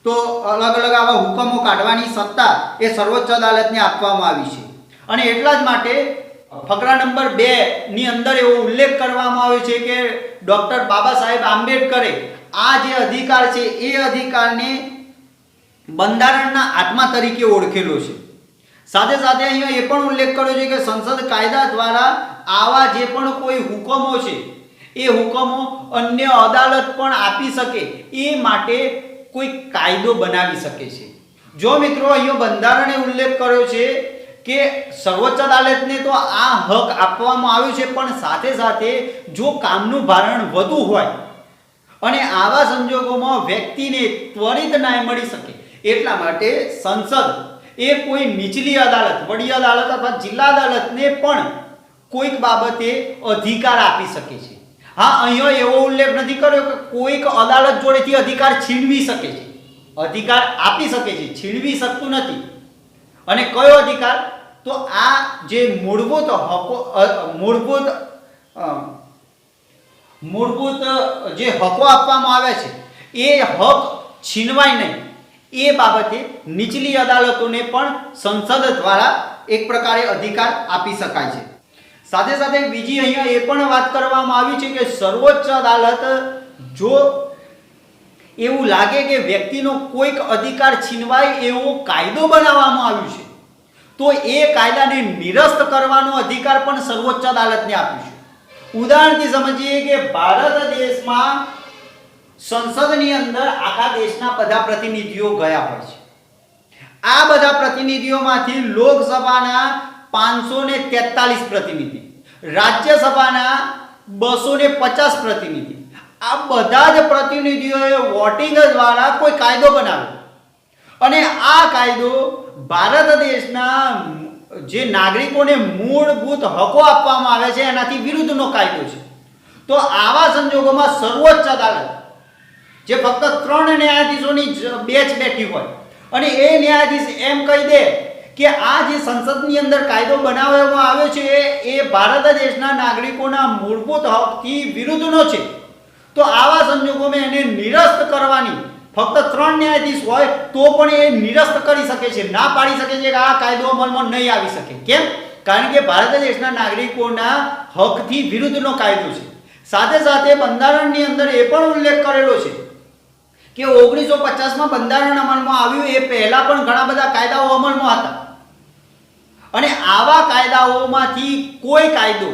તો અલગ અલગ આવા હુકમો કાઢવાની સત્તા એ સર્વોચ્ચ અદાલતને આપવામાં આવી છે. અને એટલા જ માટે ફકરા નંબર 2 ની અંદર એવો ઉલ્લેખ કરવામાં આવ્યો છે કે ડોક્ટર બાબા સાહેબ આંબેડકરે આ જે અધિકાર છે એ અધિકારને બંધારણના આત્મા તરીકે ઓળખેલો છે. સાથે સાથે અહીંયા એ પણ ઉલ્લેખ કર્યો છે કે સંસદ કાયદા દ્વારા આવા જે પણ કોઈ હુકમો છે એ હુકમો અન્ય અદાલત પણ આપી શકે એ માટે કોઈ કાયદો બનાવી શકે છે. જો મિત્રો અહીંયા બંધારણે ઉલ્લેખ કર્યો છે કે સર્વોચ્ચ અદાલતને તો આ હક આપવામાં આવ્યો છે, પણ સાથે સાથે જો કામનું ભારણ વધુ હોય અને આવા સંજોગોમાં વ્યક્તિને ત્વરિત ન્યાય મળી શકે એટલા માટે સંસદ એ કોઈ નીચલી અદાલત, વડી અદાલત અથવા જિલ્લા અદાલતને પણ કોઈક બાબતે અધિકાર આપી શકે છે. હા, અહીંયા એવો ઉલ્લેખ નથી કર્યો કે કોઈક અદાલત જોડેથી અધિકાર છીનવી શકે છે. અધિકાર આપી શકે છે, છીનવી શકતું નથી. અને કયો અધિકાર? તો આ જે મૂળભૂત હકો, મૂળભૂત જે હકો આપવામાં આવ્યા છે એ હક છીનવાય નહીં એ બાબતે નીચલી અદાલતોને પણ સંસદ દ્વારા એક પ્રકારે અધિકાર આપી શકાય છે. સાથે સાથે બીજી અહીંયા એ પણ વાત કરવામાં આવી છે કે સર્વોચ્ચ અદાલત જો એવું લાગે કે વ્યક્તિનો કોઈક અધિકાર છીનવાય એવો કાયદો બનાવવામાં આવ્યો છે તો એ કાયદાને નિરસ્ત કરવાનો અધિકાર પણ સર્વોચ્ચ અદાલતને આપ્યો છે. ઉદાહરણથી સમજીએ કે ભારત દેશમાં સંસદની અંદર આખા દેશના બધા પ્રતિનિધિઓ ગયા હોય છે. આ બધા પ્રતિનિધિઓમાંથી લોકસભાના 543 પ્રતિનિધિ, રાજ્યસભાના 250 પ્રતિનિધિ, આ બધા જ પ્રતિનિધિઓએ વોટિંગ દ્વારા કોઈ કાયદો બનાવ્યો અને આ કાયદો ભારત દેશના જે નાગરિકોને મૂળભૂત હકો આપવામાં આવે છે એનાથી વિરુદ્ધનો કાયદો છે. તો આવા સંજોગોમાં સર્વોચ્ચ અદાલત જે ફક્ત 3 ન્યાયાધીશોની બેચ બેઠી હોય અને એ ન્યાયાધીશ એમ કહી દે કે આ જે સંસદની અંદર કાયદો બનાવવામાં આવ્યો છે એ ભારત દેશના નાગરિકોના મૂળભૂત હકથી વિરુદ્ધનો છે, તો આવા સંજોગોમાં એને નિરસ્ત કરવાની ફક્ત 3 ન્યાયાધીશ હોય તો પણ એ નિરસ્ત કરી શકે છે, ના પાડી શકે છે કે આ કાયદો અમલમાં નહીં આવી શકે. કેમ? કારણ કે ભારત દેશના નાગરિકોના હકથી વિરુદ્ધનો કાયદો છે. સાથે સાથે બંધારણની અંદર એ પણ ઉલ્લેખ કરેલો છે કે 1950માં બંધારણ અમલમાં આવ્યું એ પહેલા પણ ઘણા બધા કાયદાઓ અમલમાં હતા અને આવા કાયદાઓમાંથી કોઈ કાયદો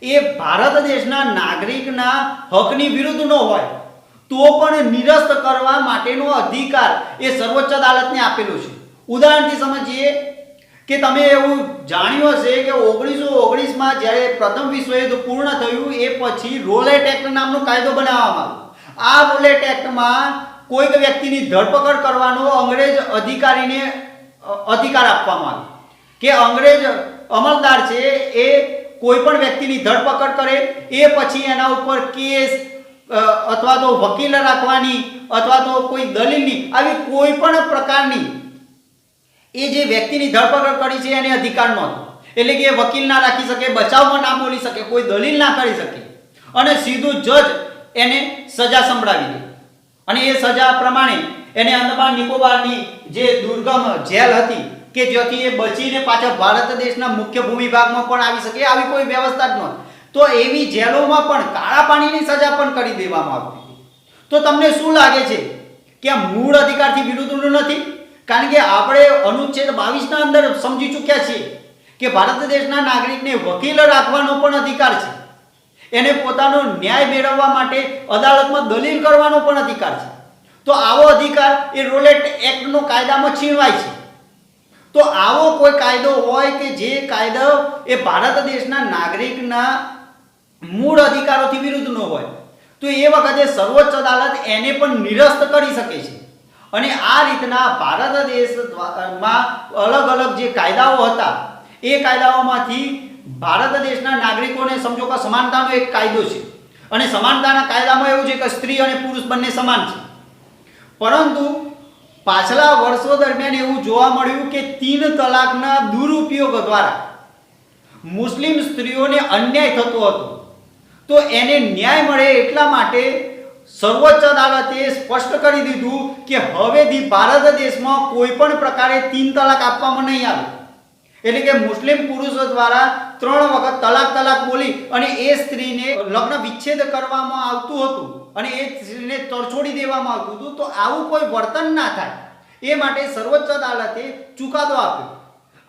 એ ભારત દેશના નાગરિકના હકની વિરુદ્ધનો હોય તો પણ નિરસ્ત કરવા માટેનો અધિકાર એ સર્વોચ્ચ અદાલતને આપેલો છે. ઉદાહરણથી સમજીએ કે તમે એવું જાણ્યું હશે કે 1919માં જ્યારે પ્રથમ વિશ્વયુદ્ધ પૂર્ણ થયું એ પછી રોલેટ એક્ટ નામનો કાયદો બનાવવામાં આવ્યો. આ રોલેટ એક્ટમાં કોઈક વ્યક્તિની ધરપકડ કરવાનો અંગ્રેજ અધિકારીને અધિકાર આપવામાં આવ્યો કે અંગ્રેજ અમલદાર છે એ કોઈ પણ વ્યક્તિની ધરપકડ કરે એ પછી એના ઉપર કેસ અથવા તો વકીલ રાખવાની અથવા તો કોઈ દલીલની આવી કોઈ પણ પ્રકારની એ જે વ્યક્તિની ધરપકડ કરી છે એને અધિકાર નહોતો. એટલે કે એ વકીલ ના રાખી શકે, બચાવમાં ના બોલી શકે, કોઈ દલીલ ના કરી શકે અને સીધું જજ એને સજા સંભળાવી દે અને એ સજા પ્રમાણે એને અંદમાન નિકોબારની જે દુર્ગમ જેલ હતી કે જેથી એ બચીને પાછા ભારત દેશના મુખ્ય ભૂમિભાગમાં પણ આવી શકે આવી કોઈ વ્યવસ્થા જ નહોતી. તો એવી જેલોમાં પણ કાળા પાણીની સજા પણ કરી દેવામાં આવતી. તો તમને શું લાગે છે કે આ મૂળ અધિકારથી વિરુદ્ધનું નથી? કારણ કે આપણે અનુચ્છેદ 22 ના અંદર સમજી ચૂક્યા છીએ કે ભારત દેશના નાગરિકને વકીલ રાખવાનો પણ અધિકાર છે, એને પોતાનો ન્યાય મેળવવા માટે અદાલતમાં દલીલ કરવાનો પણ અધિકાર છે. તો આવો અધિકાર એ રોલેટ એક્ટનો કાયદામાં છીનવાય છે. તો આવો કોઈ કાયદો હોય કે જે કાયદો એ ભારત દેશના નાગરિકના મૂળ અધિકારોથી વિરુદ્ધનો હોય તો એ વખતે સર્વોચ્ચ અદાલત એને પણ નિરસ્ત કરી શકે છે. અને આ રીતના ભારત દેશમાં અલગ અલગ જે કાયદાઓ હતા એ કાયદાઓમાંથી ભારત દેશના નાગરિકોને સમજો કે સમાનતાનો એક કાયદો છે અને સમાનતાના કાયદામાં એવું છે કે સ્ત્રી અને પુરુષ બંને સમાન છે. પરંતુ પાછલા વર્ષો દરમિયાન એવું જોવા મળ્યું કે 3 તલાકના દુરુપયોગ દ્વારા મુસ્લિમ સ્ત્રીઓને અન્યાય થતો હતો, તો એને ન્યાય મળે એટલા માટે સર્વોચ્ચ અદાલતે સ્પષ્ટ કરી દીધું કે હવેથી ભારત દેશમાં કોઈ પણ પ્રકારે 3 તલાક આપવામાં નહીં આવે. એટલે કે મુસ્લિમ પુરુષો દ્વારા 3 વખત તલાક બોલી અને એ સ્ત્રીને લગ્ન વિચ્છેદ કરવામાં આવતું હતું અને એ સ્ત્રીને તરછોડી દેવામાં આવતું હતું. તો આવું કોઈ વર્તન ના થાય એ માટે સર્વોચ્ચ અદાલતે ચુકાદો આપ્યો.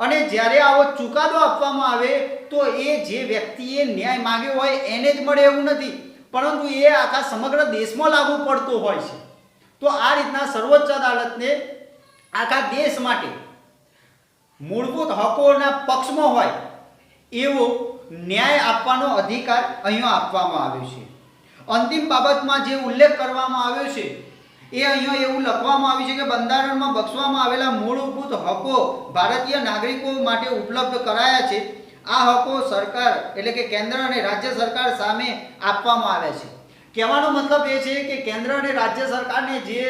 અને જ્યારે આવો ચુકાદો આપવામાં આવે તો એ જે વ્યક્તિએ ન્યાય માંગ્યો હોય એને જ મળે એવું નથી, પરંતુ એ આખા સમગ્ર દેશમાં લાગુ પડતો હોય છે. તો આ રીતના સર્વોચ્ચ અદાલતને આખા દેશ માટે મૂળભૂત હકોના પક્ષમાં હોય એવો ન્યાય આપવાનો અધિકાર અહીંયા આપવામાં આવ્યો છે. અંતિમ બાબતમાં જે ઉલ્લેખ કરવામાં આવ્યો છે એ અહીંયા એવું લખવામાં આવ્યું છે કે બંધારણમાં બક્ષવામાં આવેલા મૂળભૂત હકો ભારતીય નાગરિકો માટે ઉપલબ્ધ કરાયા છે. આ હકો સરકાર એટલે કે કેન્દ્ર અને રાજ્ય સરકાર સામે આપવામાં આવ્યા છે. કહેવાનો મતલબ એ છે કે કેન્દ્ર અને રાજ્ય સરકારને જે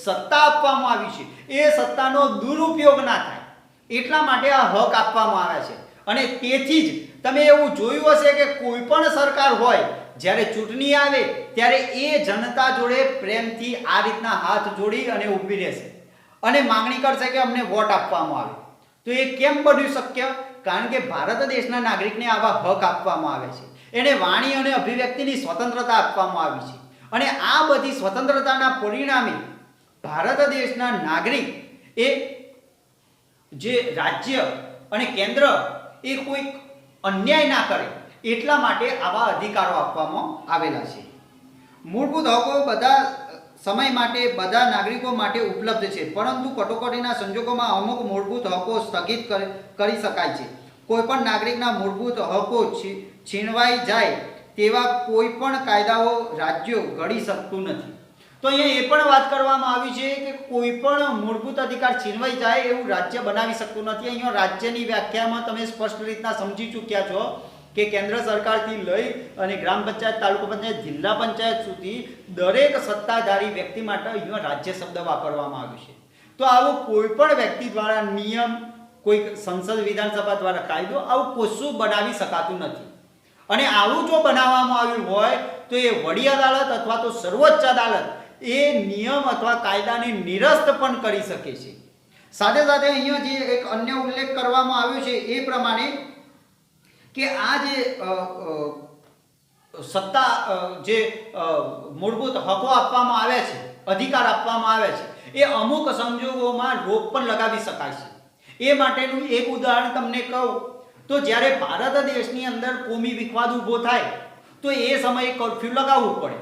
સત્તા આપવામાં આવી છે એ સત્તાનો દુરુપયોગ ના થાય એટલા માટે આ હક આપવામાં આવ્યા છે. અને તેથી જ તમે એવું જોયું હશે કે કોઈ પણ સરકાર હોય જ્યારે ચૂંટણી આવે ત્યારે એ જનતા જોડે પ્રેમથી આ રીતના હાથ જોડી અને ઊભી રહેશે અને માંગણી કરશે કે અમને વોટ આપવામાં આવે. તો એ કેમ બન્યું શક્ય? કારણ કે ભારત દેશના નાગરિકને આવા હક આપવામાં આવે છે. એને વાણી અને અભિવ્યક્તિની સ્વતંત્રતા આપવામાં આવી છે. અને આ બધી સ્વતંત્રતાના પરિણામે ભારત દેશના નાગરિક એ જે રાજ્ય અને કેન્દ્ર એ કોઈ અન્યાય ના કરે એટલા માટે આવા અધિકારો આપવામાં આવેલા છે. મૂળભૂત હકો બધા સમય માટે બધા નાગરિકો માટે ઉપલબ્ધ છે, પરંતુ કટોકટીના સંજોગોમાં અમુક મૂળભૂત હકો સ્થગિત કરી શકાય છે. કોઈ પણ નાગરિકના મૂળભૂત હકો છીનવાઈ જાય તેવા કોઈ પણ કાયદાઓ રાજ્યો ઘડી શકતું નથી. તો અહીંયા એ પણ વાત કરવામાં આવી છે કે કોઈ પણ મૂળભૂત અધિકાર છીનવાઈ જાય એવું રાજ્ય બનાવી શકતું નથી. અહીંયા રાજ્યની વ્યાખ્યામાં તમે સ્પષ્ટ રીતના સમજી ચૂક્યા છો કે કેન્દ્ર સરકારથી લઈ અને ગ્રામ પંચાયત, તાલુકા પંચાયત, જિલ્લા પંચાયત સુધી દરેક સત્તાધારી વ્યક્તિ માટે અહીંયા રાજ્ય શબ્દ વાપરવામાં આવ્યો છે. તો આવો કોઈ પણ વ્યક્તિ દ્વારા નિયમ, કોઈ સંસદ વિધાનસભા દ્વારા કાયદો આવું કશું બનાવી શકાતું નથી. અને આવું જો બનાવવામાં આવ્યું હોય તો એ વડી અદાલત અથવા તો સર્વોચ્ચ અદાલત એ નિયમ અથવા કાયદાને નિરસ્ત પણ કરી શકે છે. સાથે સાથે અહીંયા જે એક અન્ય ઉલ્લેખ કરવામાં આવ્યો છે એ પ્રમાણે કે આ જે સત્તા જે મૂળભૂત હકો આપવામાં આવ્યા છે, અધિકાર આપવામાં આવ્યા છે, એ અમુક સંજોગોમાં રોક પણ લગાવી શકાય છે. એ માટેનું એક ઉદાહરણ તમને કહું તો જ્યારે ભારત દેશની અંદર કોમી વિખવાદ ઊભો થાય તો એ સમયે કર્ફ્યુ લગાવવું પડે.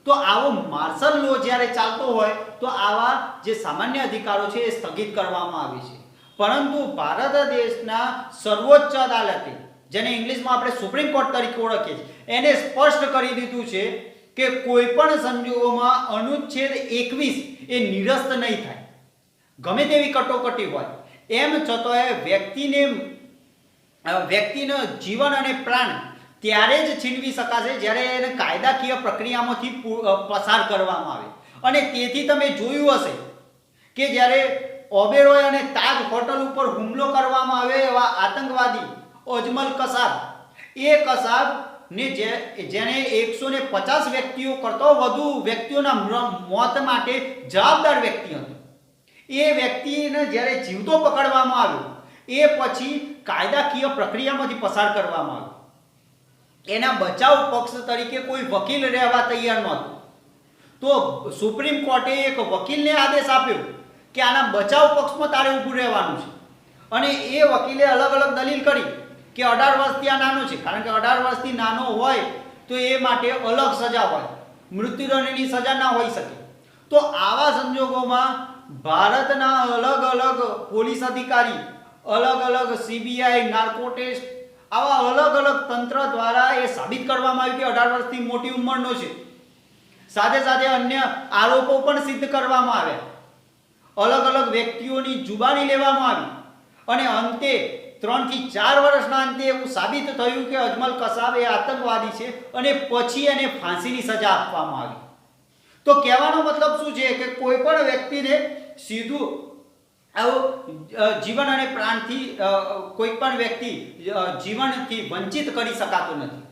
તો આવો માર્શલ લો જ્યારે ચાલતો હોય તો આવા જે સામાન્ય અધિકારો છે એ સ્થગિત કરવામાં આવે છે. પરંતુ ભારત દેશના સર્વોચ્ચ અદાલતે, જેને ઇંગ્લિશમાં આપણે સુપ્રીમ કોર્ટ તરીકે ઓળખીએ છીએ, એને સ્પષ્ટ કરી દીધું છે કે કોઈ પણ સંજોગોમાં અનુચ્છેદ 21 એ નિરસ્ત નહીં થાય. ગમે તેવી કટોકટી હોય એમ છતાંય વ્યક્તિનું જીવન અને પ્રાણ ત્યારે જ છીનવી શકાશે જ્યારે એને કાયદાકીય પ્રક્રિયામાંથી પસાર કરવામાં આવે. અને તેથી તમે જોયું હશે કે જ્યારે ઓબેરોય અને તાજ હોટલ ઉપર હુમલો કરવામાં આવે એવા આતંકવાદી અજમલ કસાબ, એ કસાબને જેણે 150 વ્યક્તિઓ કરતો વધુ વ્યક્તિઓના મોત માટે જવાબદાર વ્યક્તિ હતો, એ વ્યક્તિને જ્યારે જીવતો પકડવામાં આવ્યો એ પછી કાયદાકીય પ્રક્રિયામાંથી પસાર કરવામાં આવ્યો. એના બચાવ પક્ષ તરીકે કોઈ વકીલ રહેવા તૈયાર નહોતું. તો સુપ્રીમ કોર્ટે એક વકીલને આદેશ આપ્યો કે આના બચાવ પક્ષમાં તારે ઊભું રહેવાનું છે. અને એ વકીલે અલગ અલગ દલીલ કરી કે 18 વર્ષથી આ નાનો છે, કારણ કે 18 વર્ષથી નાનો હોય તો એ માટે અલગ સજા હોય, મૃત્યુદંડની સજા ના હોઈ શકે. તો આવા સંજોગોમાં ભારતના અલગ અલગ પોલીસ અધિકારી, અલગ અલગ સીબીઆઈ, નાર્કોટેસ્ટ, આવા અલગ અલગ તંત્ર દ્વારા એ સાબિત કરવામાં આવ્યું કે 18 વર્ષથી મોટી ઉંમરનો છે. સાથે સાથે અન્ય આરોપો પણ સિદ્ધ કરવામાં આવ્યા. અલગ અલગ વ્યક્તિઓની જુબાની લેવામાં આવી અને અંતે 3 થી 4 વર્ષના અંતે એવું સાબિત થયું કે અજમલ કસાબ એ આતંકવાદી છે અને પછી એને ફાંસીની સજા આપવામાં આવી. તો કહેવાનો મતલબ શું છે કે કોઈ પણ વ્યક્તિને સીધું આવું જીવન અને પ્રાણથી કોઈ પણ વ્યક્તિ જીવનથી વંચિત કરી શકાતો નથી.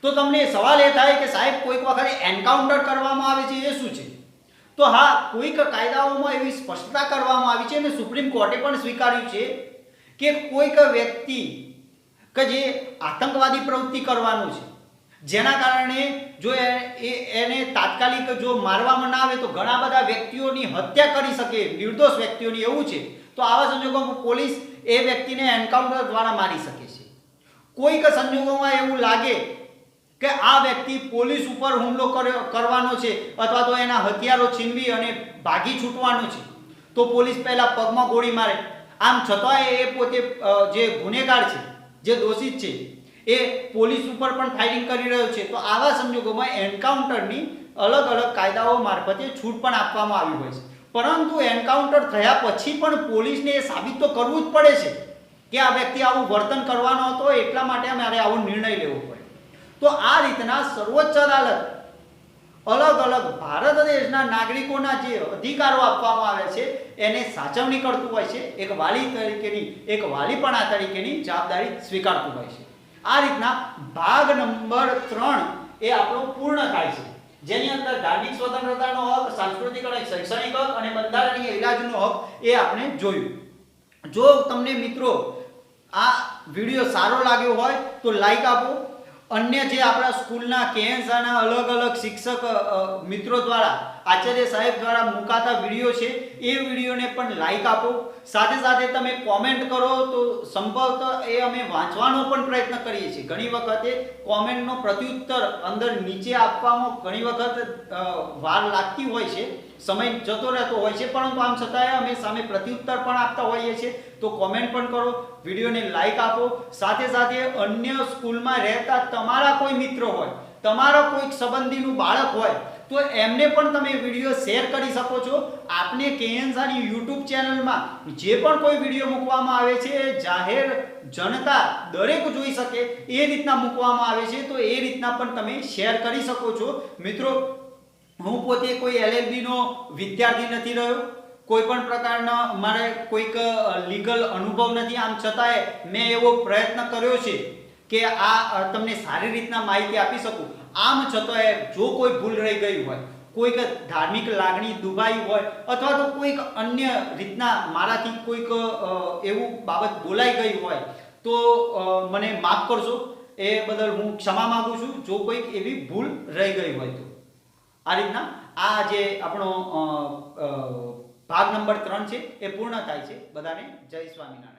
તો તમને સવાલ એ થાય કે સાહેબ કોઈક વખતે એન્કાઉન્ટર કરવામાં આવે છે, એ શું છે? તો હા, કોઈક કાયદાઓમાં એવી સ્પષ્ટતા કરવામાં આવી છે અને સુપ્રીમ કોર્ટે પણ સ્વીકાર્યું છે કે કોઈક વ્યક્તિ કે જે આતંકવાદી પ્રવૃત્તિ કરવાનું છે, જેના કારણે જો એને તાત્કાલિક જો મારવામાં ના આવે તો ઘણા બધા વ્યક્તિઓની હત્યા કરી શકે, નિર્દોષ વ્યક્તિઓની, એવું છે. તો આવા સંજોગોમાં પોલીસ એ વ્યક્તિને એન્કાઉન્ટર દ્વારા મારી શકે છે. કોઈક સંજોગોમાં એવું લાગે કે આ વ્યક્તિ પોલીસ ઉપર હુમલો કરવાનો છે અથવા તો એના હથિયારો છીનવી અને ભાગી છૂટવાનો છે, તો પોલીસ પહેલા પગમાં ગોળી મારે. આમ છતાંય એ પોતે જે ગુનેગાર છે, જે દોષિત છે, એ પોલીસ ઉપર પણ ફાઇટિંગ કરી રહ્યો છે. તો આવા સંજોગોમાં એન્કાઉન્ટરની અલગ અલગ કાયદાઓ મારફતે છૂટ પણ આપવામાં આવી હોય છે. પરંતુ એન્કાઉન્ટર થયા પછી પણ પોલીસને એ સાબિત તો કરવું જ પડે છે કે આ વ્યક્તિ આવું વર્તન કરવાનો હતો, એટલા માટે અમારે આવો નિર્ણય લેવો પડે. તો આ રીતના સર્વોચ્ચ અદાલત અલગ અલગ ભારત દેશના નાગરિકોના જે અધિકારો આપવામાં આવે છે એને સાચવણી કરતું હોય છે. એક વાલી તરીકેની, એક વાલીપણા તરીકેની જવાબદારી સ્વીકારતું હોય છે. આ રીતના ભાગ નંબર 3 એ આપણો પૂર્ણ થાય છે, જેની અંદર ધાર્મિક સ્વતંત્રતાનો હક, સાંસ્કૃતિક અને શૈક્ષણિક હક અને બંધારણીય ઇલાજનો હક એ આપણે જોયું. જો તમને મિત્રો આ વિડીયો સારો લાગ્યો હોય તો લાઈક આપો. અન્ય જે આપણા સ્કૂલના કેએનસાના અલગ અલગ શિક્ષક મિત્રો દ્વારા, આચાર્ય સાહેબ દ્વારા મુકાતા વિડીયો છે, એ વિડીયોને પણ લાઈક આપો. સાથે સાથે તમે કોમેન્ટ કરો તો સંભવતઃ એ અમે વાંચવાનો પણ પ્રયત્ન કરીએ છીએ. ઘણી વખતે કોમેન્ટનો પ્રત્યુત્તર અંદર નીચે આપવામાં ઘણી વખત વાર લાગતી હોય છે, સમય જતો રહેતો હોય છે, પરંતુ આમ છતાંય અમે સામે પ્રત્યુત્તર પણ આપતા હોઈએ છીએ. તો કોમેન્ટ પણ કરો, વિડીયોને લાઈક આપો. સાથે સાથે અન્ય સ્કૂલમાં રહેતા તમારા કોઈ મિત્ર હોય, તમારા કોઈ સંબંધીનું બાળક હોય, તો એમને પણ તમે વિડીયો શેર કરી શકો છો. આપને કેએનસાની યુટ્યુબ ચેનલમાં જે પણ કોઈ વિડીયો મૂકવામાં આવે છે એ જાહેર જનતા દરેક જોઈ શકે એ રીતના મૂકવામાં આવે છે. તો એ રીતના પણ તમે શેર કરી શકો છો. મિત્રો, હું પોતે કોઈ LLB નો વિદ્યાર્થી નથી રહ્યો, કોઈ પણ પ્રકારના મારે કોઈક લીગલ અનુભવ નથી. આમ છતાંય મેં એવો પ્રયત્ન કર્યો છે કે આ તમને સારી રીતના માહિતી આપી શકું. આમ છતાંય જો કોઈ ભૂલ રહી ગઈ હોય, કોઈક ધાર્મિક લાગણી દુભાઈ હોય અથવા તો કોઈક અન્ય રીતના મારાથી કોઈક એવું બાબત બોલાઈ ગઈ હોય તો મને માફ કરશો. એ બદલ હું ક્ષમા માંગુ છું જો કોઈક એવી ભૂલ રહી ગઈ હોય તો. આ રીતના આ જે આપણો ભાગ નંબર 3 છે એ પૂર્ણ થાય છે. બધાને જય સ્વામિનારાયણ.